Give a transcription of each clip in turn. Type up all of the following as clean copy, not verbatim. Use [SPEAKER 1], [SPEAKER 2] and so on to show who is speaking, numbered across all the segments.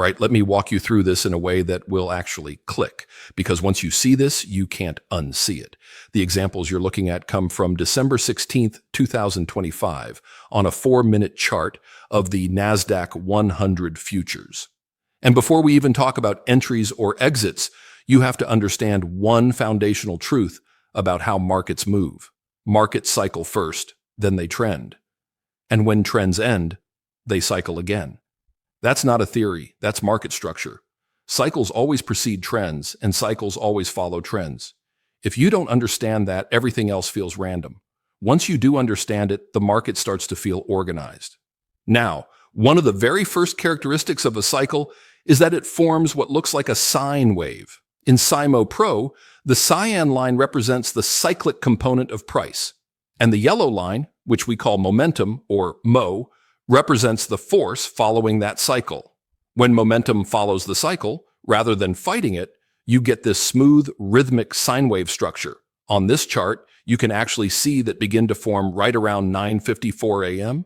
[SPEAKER 1] right, let me walk you through this in a way that will actually click, because once you see this, you can't unsee it. The examples you're looking at come from December 16th, 2025, on a 4-minute chart of the NASDAQ 100 futures. And before we even talk about entries or exits, you have to understand one foundational truth about how markets move. Markets cycle first, then they trend. And when trends end, they cycle again. That's not a theory, that's market structure. Cycles always precede trends, and cycles always follow trends. If you don't understand that, everything else feels random. Once you do understand it, the market starts to feel organized. Now, one of the very first characteristics of a cycle is that it forms what looks like a sine wave. In sine-wave, the cyan line represents the cyclic component of price, and the yellow line, which we call momentum, or mo, represents the force following that cycle. When momentum follows the cycle, rather than fighting it, you get this smooth, rhythmic sine wave structure. On this chart, you can actually see that begin to form right around 9:54 a.m.,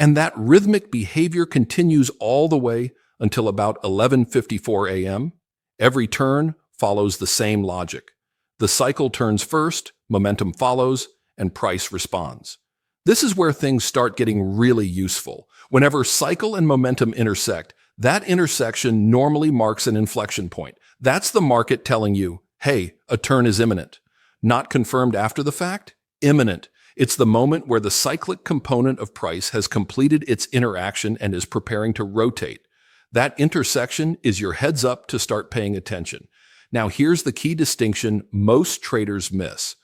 [SPEAKER 1] and that rhythmic behavior continues all the way until about 11:54 a.m. Every turn follows the same logic. The cycle turns first, momentum follows, and price responds. This is where things start getting really useful. Whenever cycle and momentum intersect, that intersection normally marks an inflection point. That's the market telling you, hey, a turn is imminent. Not confirmed after the fact, imminent. It's the moment where the cyclic component of price has completed its interaction and is preparing to rotate. That intersection is your heads up to start paying attention. Now here's the key distinction most traders miss.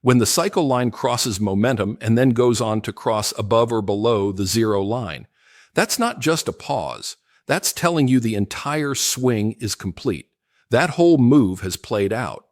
[SPEAKER 1] When the cycle line crosses momentum and then goes on to cross above or below the zero line, that's not just a pause. That's telling you the entire swing is complete. That whole move has played out.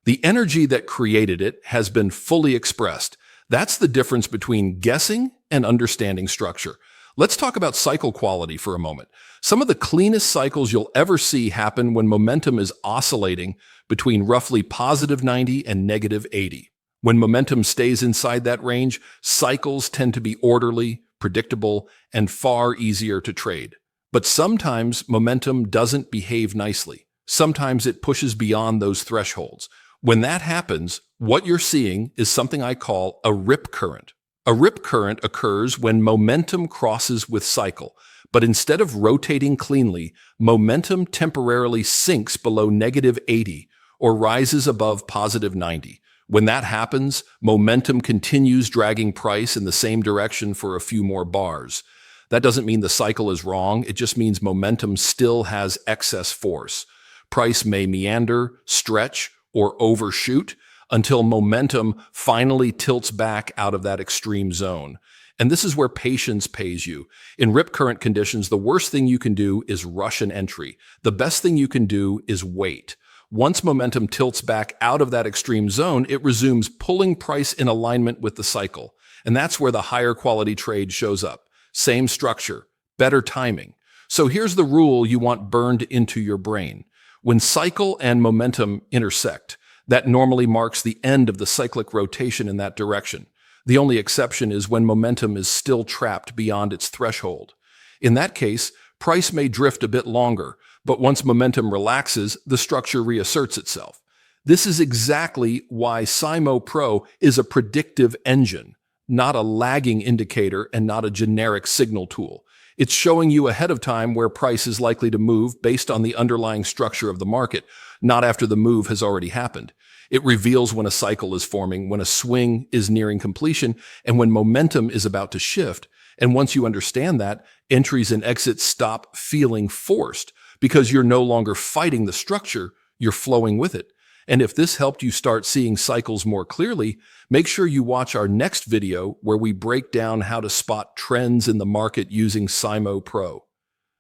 [SPEAKER 1] The energy that created it has been fully expressed. That's the difference between guessing and understanding structure. Let's talk about cycle quality for a moment. Some of the cleanest cycles you'll ever see happen when momentum is oscillating between roughly positive 90 and negative 80. When momentum stays inside that range, cycles tend to be orderly, predictable, and far easier to trade. But sometimes momentum doesn't behave nicely. Sometimes it pushes beyond those thresholds. When that happens, what you're seeing is something I call a rip current. A rip current occurs when momentum crosses with cycle, but instead of rotating cleanly, momentum temporarily sinks below negative 80 or rises above positive 90. When that happens, momentum continues dragging price in the same direction for a few more bars. That doesn't mean the cycle is wrong, it just means momentum still has excess force. Price may meander, stretch, or overshoot until momentum finally tilts back out of that extreme zone. And this is where patience pays you. In rip current conditions, the worst thing you can do is rush an entry. The best thing you can do is wait. Once momentum tilts back out of that extreme zone, it resumes pulling price in alignment with the cycle. And that's where the higher quality trade shows up. Same structure, better timing. So here's the rule you want burned into your brain. When cycle and momentum intersect, that normally marks the end of the cyclic rotation in that direction. The only exception is when momentum is still trapped beyond its threshold. In that case, price may drift a bit longer, but once momentum relaxes, the structure reasserts itself. This is exactly why sine-wave is a predictive engine, not a lagging indicator and not a generic signal tool. It's showing you ahead of time where price is likely to move based on the underlying structure of the market, not after the move has already happened. It reveals when a cycle is forming, when a swing is nearing completion, and when momentum is about to shift. And once you understand that, entries and exits stop feeling forced because you're no longer fighting the structure, you're flowing with it. And if this helped you start seeing cycles more clearly, make sure you watch our next video where we break down how to spot trends in the market using sine-wave.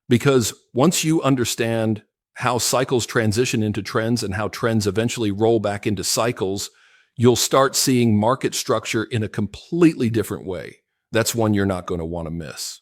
[SPEAKER 1] Because once you understand how cycles transition into trends and how trends eventually roll back into cycles, you'll start seeing market structure in a completely different way. That's one you're not going to want to miss.